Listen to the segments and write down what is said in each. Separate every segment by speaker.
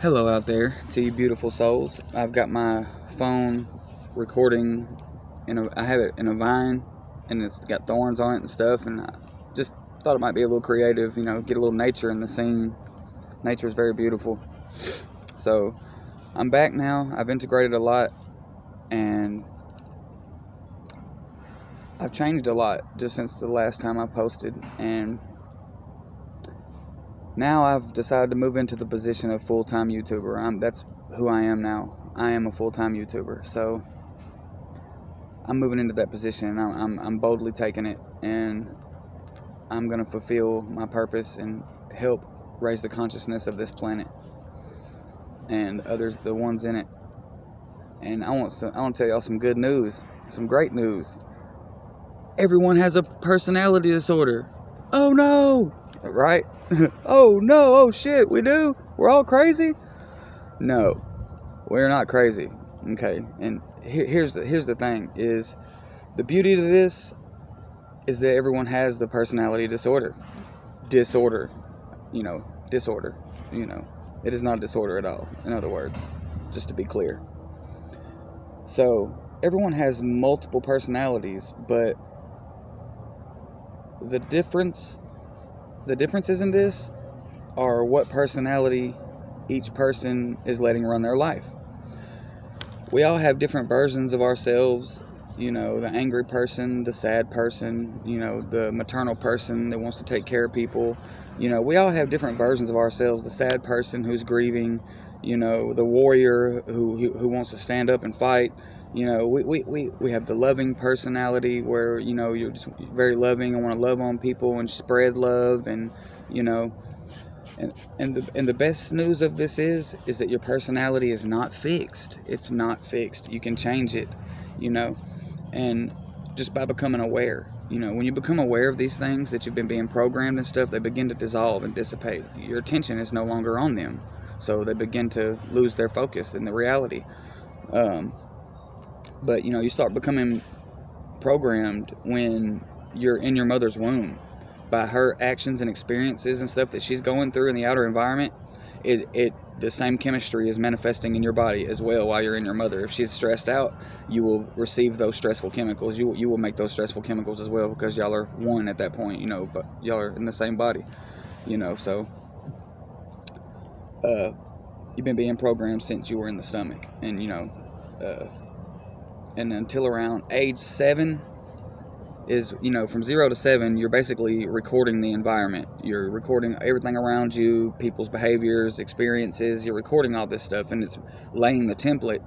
Speaker 1: Hello out there to you beautiful souls. I've got my phone recording I have it in a vine and it's got thorns on it and stuff, and I just thought it might be a little creative, get a little nature in the scene. Nature is very beautiful. So I'm back now. I've integrated a lot and I've changed a lot just since the last time I posted, and now I've decided to move into the position of full-time YouTuber. That's who I am now. I am a full-time YouTuber. So I'm moving into that position, and I'm boldly taking it, and I'm going to fulfill my purpose and help raise the consciousness of this planet and others, the ones in it. And I want to tell y'all some good news, some great news. Everyone has a personality disorder. Oh no! Right? Oh no, oh shit, we do? We're all crazy? No, we're not crazy. Okay, and here's the thing, is the beauty of this is that everyone has the personality disorder. Disorder. It is not a disorder at all, in other words, just to be clear. So, everyone has multiple personalities, but the differences in this are what personality each person is letting run their life. We all have different versions of ourselves, the angry person, the sad person, the maternal person that wants to take care of people. We all have different versions of ourselves. The sad person who's grieving, the warrior who wants to stand up and fight. We have the loving personality where, you're just very loving and want to love on people and spread love, and, and the best news of this is that your personality is not fixed. It's not fixed. You can change it, and just by becoming aware. When you become aware of these things that you've been being programmed and stuff, they begin to dissolve and dissipate. Your attention is no longer on them, so they begin to lose their focus in the reality. But, you start becoming programmed when you're in your mother's womb by her actions and experiences and stuff that she's going through in the outer environment. The same chemistry is manifesting in your body as well while you're in your mother. If she's stressed out, you will receive those stressful chemicals. You will make those stressful chemicals as well, because y'all are one at that point, but y'all are in the same body, so you've been being programmed since you were in the stomach, and and until around age 7 is, from 0 to 7, you're basically recording the environment. You're recording everything around you, people's behaviors, experiences. You're recording all this stuff, and it's laying the template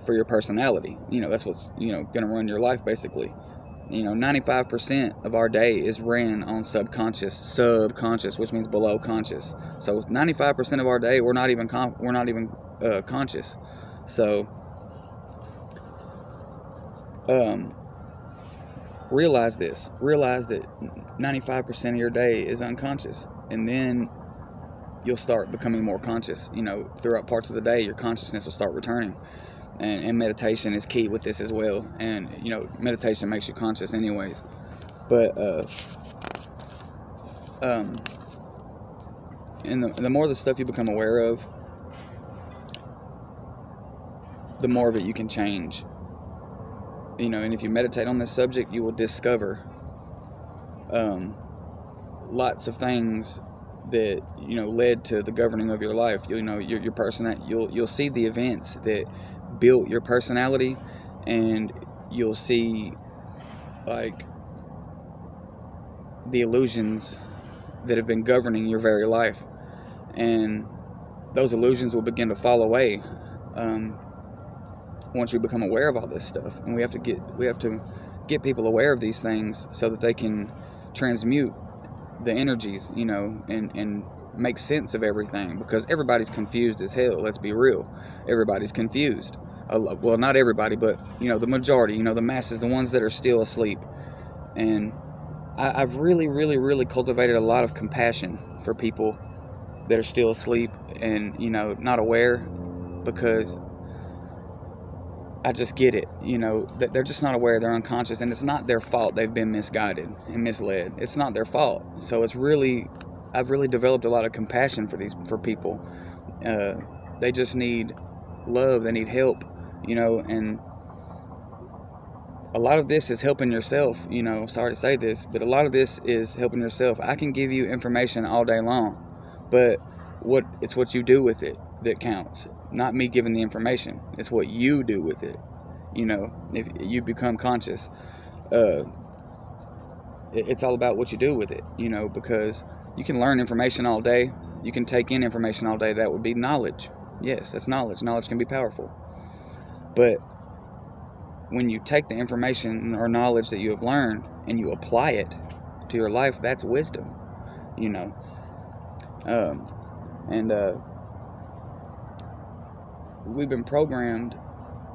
Speaker 1: for your personality. That's what's, going to run your life, basically. 95% of our day is ran on subconscious, which means below conscious. So 95% of our day, we're not even conscious. So, realize this. Realize that 95% of your day is unconscious, and then you'll start becoming more conscious. Throughout parts of the day, your consciousness will start returning, and meditation is key with this as well. And meditation makes you conscious anyways. But and the more of the stuff you become aware of, the more of it you can change. And if you meditate on this subject, you will discover lots of things that led to the governing of your life. Your personality. You'll see the events that built your personality, and you'll see like the illusions that have been governing your very life, and those illusions will begin to fall away. Once you become aware of all this stuff, and we have to get people aware of these things so that they can transmute the energies, and make sense of everything, because everybody's confused as hell. Let's be real, everybody's confused. Well, not everybody, but the majority, the masses, the ones that are still asleep. And I've really, really, really cultivated a lot of compassion for people that are still asleep and not aware, because I just get it, that they're just not aware, they're unconscious, and it's not their fault they've been misguided and misled. It's not their fault. So it's really I've really developed a lot of compassion for people. They just need love. They need help, and a lot of this is helping yourself. Sorry to say this, but a lot of this is helping yourself. I can give you information all day long, but it's what you do with it that counts. Not me giving the information. It's what you do with it. If you become conscious, it's all about what you do with it. Because you can learn information all day. You can take in information all day. That would be knowledge. Yes, that's knowledge. Knowledge can be powerful. But when you take the information or knowledge that you have learned and you apply it to your life, that's wisdom. We've been programmed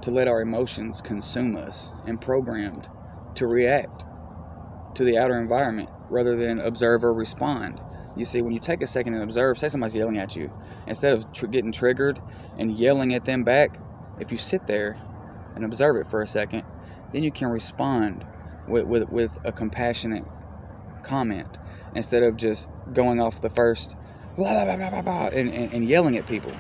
Speaker 1: to let our emotions consume us and programmed to react to the outer environment rather than observe or respond. You see, when you take a second and observe, say somebody's yelling at you, instead of getting triggered and yelling at them back, if you sit there and observe it for a second, then you can respond with a compassionate comment instead of just going off the first blah, blah, blah, blah, blah, and yelling at people.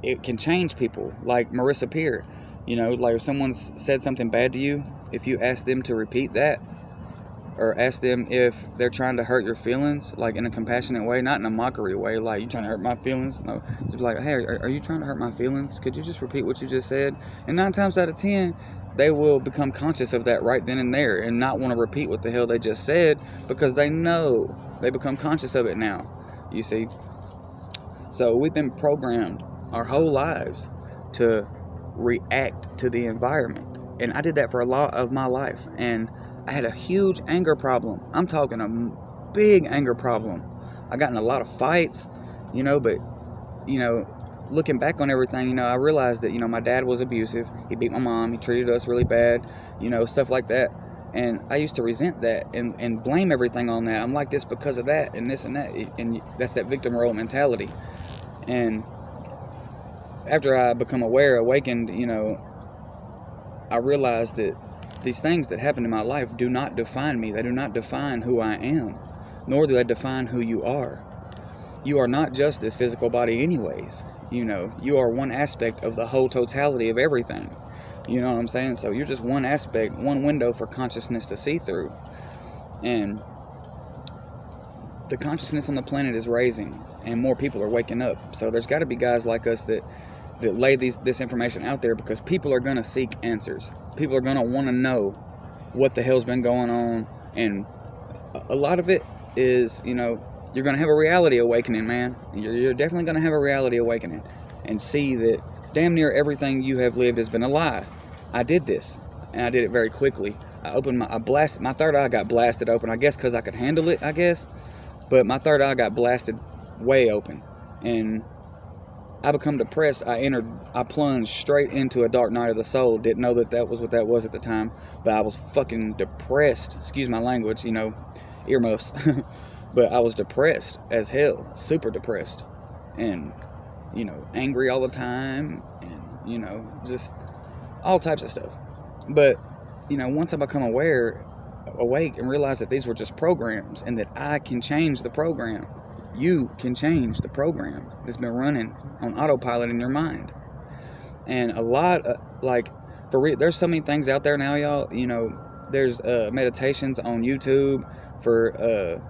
Speaker 1: It can change people. Like Marissa Peer, like if someone's said something bad to you, if you ask them to repeat that, or ask them if they're trying to hurt your feelings, like in a compassionate way, not in a mockery way, like, you trying to hurt my feelings? No, just be like, hey, are you trying to hurt my feelings? Could you just repeat what you just said? And 9 times out of 10, they will become conscious of that right then and there and not want to repeat what the hell they just said, because they know, they become conscious of it now, you see? So we've been programmed our whole lives to react to the environment. And I did that for a lot of my life. And I had a huge anger problem. I'm talking a big anger problem. I got in a lot of fights, but, looking back on everything, I realized that, my dad was abusive. He beat my mom. He treated us really bad, stuff like that. And I used to resent that and blame everything on that. I'm like this because of that and this and that. And that's that victim role mentality. And after I become awakened, I realized that these things that happen in my life do not define me. They do not define who I am, nor do they define who you are. You are not just this physical body anyways. You are one aspect of the whole totality of everything. You know what I'm saying? So you're just one aspect, one window for consciousness to see through. And the consciousness on the planet is raising, and more people are waking up. So there's got to be guys like us that lay this information out there, because people are going to seek answers. People are going to want to know what the hell's been going on. And a lot of it is, you're going to have a reality awakening, man. You're definitely going to have a reality awakening and see that damn near everything you have lived has been a lie. I did this, and I did it very quickly. My third eye got blasted open, I guess because I could handle it, but my third eye got blasted way open, and I become depressed. I plunged straight into a dark night of the soul. Didn't know that was what that was at the time, but I was fucking depressed. Excuse my language, earmuffs. But I was depressed as hell, super depressed, and angry all the time, and just all types of stuff. But once I become awake, and realize that these were just programs, and that I can change the program. You can change the program that's been running on autopilot in your mind. And a lot of, there's so many things out there now, y'all. There's meditations on YouTube for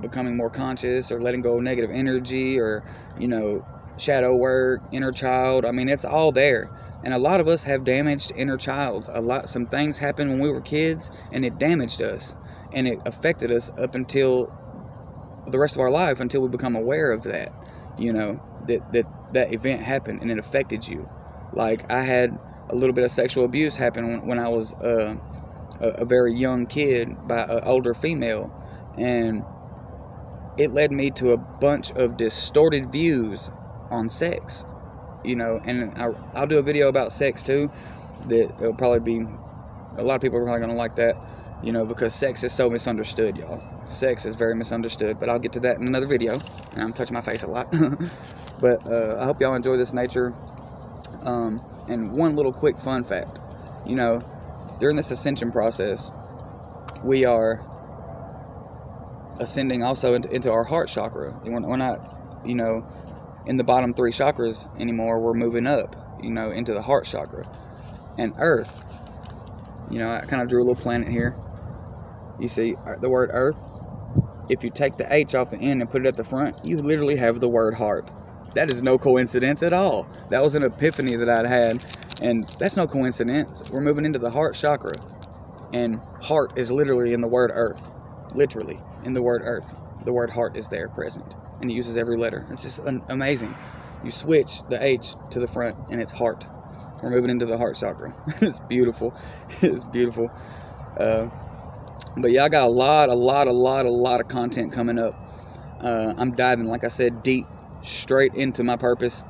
Speaker 1: becoming more conscious, or letting go of negative energy, or shadow work, inner child. I mean, it's all there. And a lot of us have damaged inner child. Some things happened when we were kids, and it damaged us, and it affected us up until the rest of our life, until we become aware of that. That event happened and it affected you. Like, I had a little bit of sexual abuse happen when I was a very young kid by an older female, and it led me to a bunch of distorted views on sex. And I'll do a video about sex too. That it'll probably be, a lot of people are probably gonna like that, because sex is so misunderstood, y'all. Sex is very misunderstood, but I'll get to that in another video. And I'm touching my face a lot. But I hope y'all enjoy this nature. And one little quick fun fact, during this ascension process, we are ascending also into our heart chakra. We're not, in the bottom 3 chakras anymore. We're moving up, into the heart chakra. And Earth, I kind of drew a little planet here. You see the word Earth? If you take the H off the end and put it at the front, you literally have the word heart. That is no coincidence at all. That was an epiphany that I'd had, and that's no coincidence. We're moving into the heart chakra, and heart is literally in the word Earth. Literally in the word Earth. The word heart is there present, and it uses every letter. It's just amazing. You switch the H to the front, and it's heart. We're moving into the heart chakra. It's beautiful. It's beautiful. But yeah, I got a lot of content coming up. I'm diving, like I said, deep, straight into my purpose.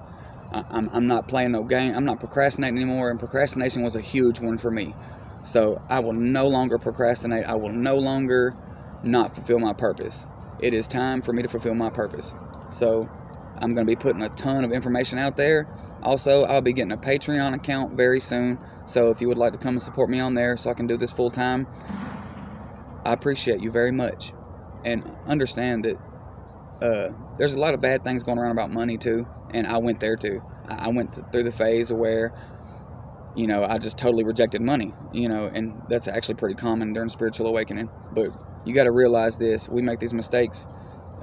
Speaker 1: I'm not playing no game. I'm not procrastinating anymore, and procrastination was a huge one for me. So I will no longer procrastinate. I will no longer not fulfill my purpose. It is time for me to fulfill my purpose. So I'm going to be putting a ton of information out there. Also, I'll be getting a Patreon account very soon. So if you would like to come and support me on there so I can do this full time, I appreciate you very much. And understand that there's a lot of bad things going around about money too. And I went there too. I went through the phase where, I just totally rejected money, and that's actually pretty common during spiritual awakening. But you got to realize this: we make these mistakes,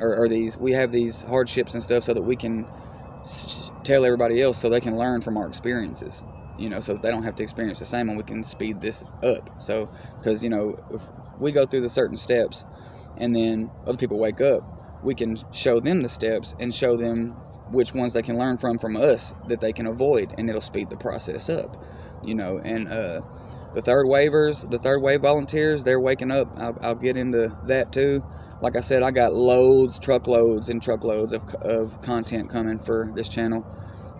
Speaker 1: we have these hardships and stuff so that we can tell everybody else, so they can learn from our experiences, so that they don't have to experience the same, and we can speed this up. So, because, if we go through the certain steps and then other people wake up, we can show them the steps and show them which ones they can learn from us that they can avoid, and it'll speed the process up, and the third wave volunteers, they're waking up. I'll get into that too. Like I said, I got truckloads and truckloads of content coming for this channel.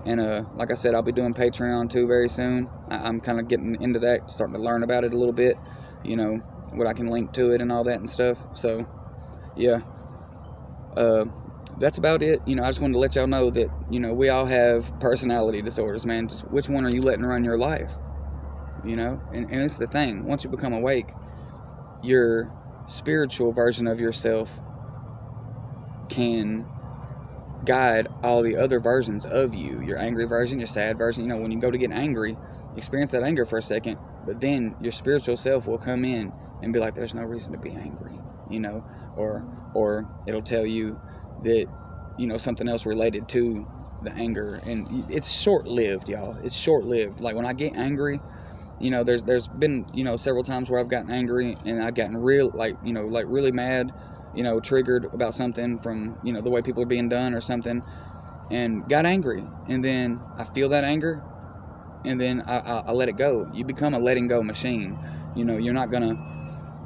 Speaker 1: And like I said, I'll be doing Patreon too very soon. I'm kind of getting into that, starting to learn about it a little bit, what I can link to it and all that and stuff. So, yeah. That's about it. I just wanted to let y'all know that, we all have personality disorders, man. Just which one are you letting run your life? And it's the thing. Once you become awake, your spiritual version of yourself can guide all the other versions of you. Your angry version, your sad version. When you go to get angry, experience that anger for a second, but then your spiritual self will come in and be like, there's no reason to be angry, or it'll tell you that, something else related to the anger. And it's short-lived, y'all. It's short-lived. Like, when I get angry, there's been, several times where I've gotten angry and I've gotten really mad, triggered about something from, the way people are being done or something, and got angry. And then I feel that anger, and then I let it go. You become a letting go machine. You're not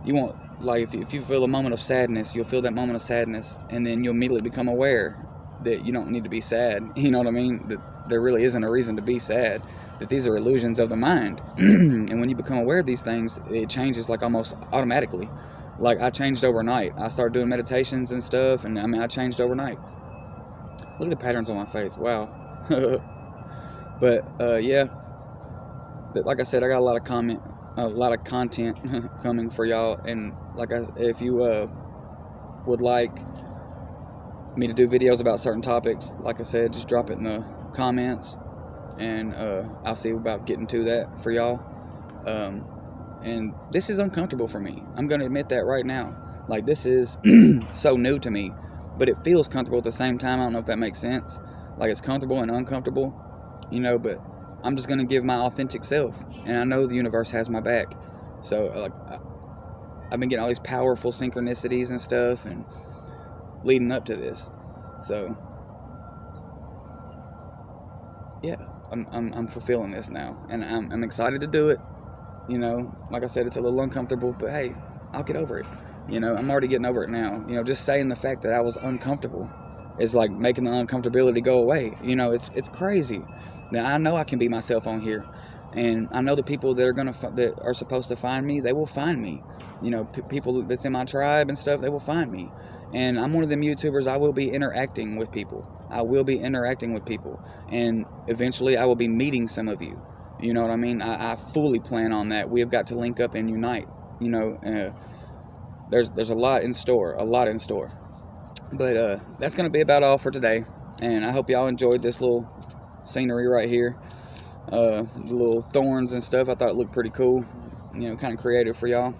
Speaker 1: you won't, like, if you feel a moment of sadness, you'll feel that moment of sadness, and then you'll immediately become aware that you don't need to be sad. You know what I mean? That there really isn't a reason to be sad. That these are illusions of the mind. And when you become aware of these things, it changes like almost automatically. Like, I changed overnight. I started doing meditations and stuff, and I changed overnight. Look at the patterns on my face. Wow. But yeah. But like I said, I got a lot of content coming for y'all. And if you would like me to do videos about certain topics, like I said, just drop it in the comments, and I'll see about getting to that for y'all. And this is uncomfortable for me. I'm going to admit that right now. Like, this is so new to me, but it feels comfortable at the same time. I don't know if that makes sense. Like, it's comfortable and uncomfortable, but I'm just going to give my authentic self, and I know the universe has my back. So, I've been getting all these powerful synchronicities and stuff, and leading up to this. So, yeah, I'm fulfilling this now, and I'm excited to do it. Like I said, it's a little uncomfortable, but hey, I'll get over it. I'm already getting over it now. Just saying the fact that I was uncomfortable is like making the uncomfortability go away. It's crazy. Now, I know I can be myself on here, and I know the people that are supposed to find me, they will find me. People that's in my tribe and stuff, they will find me. And I'm one of them YouTubers. I will be interacting with people. And eventually I will be meeting some of you. You know what I mean? I fully plan on that. We have got to link up and unite. there's a lot in store, But that's gonna be about all for today, and I hope y'all enjoyed this little scenery right here. The little thorns and stuff, I thought it looked pretty cool, kind of creative for y'all.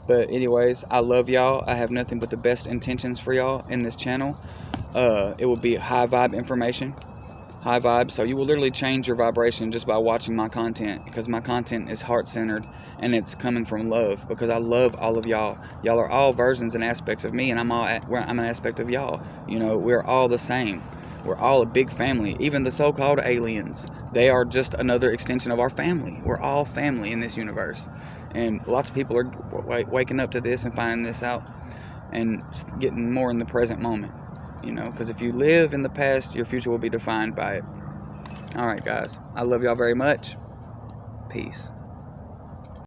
Speaker 1: But anyways, I love y'all. I have nothing but the best intentions for y'all in this channel. It will be high vibe information, high vibe. So you will literally change your vibration just by watching my content, because my content is heart-centered and it's coming from love, because I love all of y'all. Y'all are all versions and aspects of me, and I'm an aspect of y'all. We're all the same. We're all a big family. Even the so-called aliens, they are just another extension of our family. We're all family in this universe. And lots of people are waking up to this and finding this out and getting more in the present moment. Because if you live in the past, your future will be defined by it. All right, guys. I love y'all very much. Peace.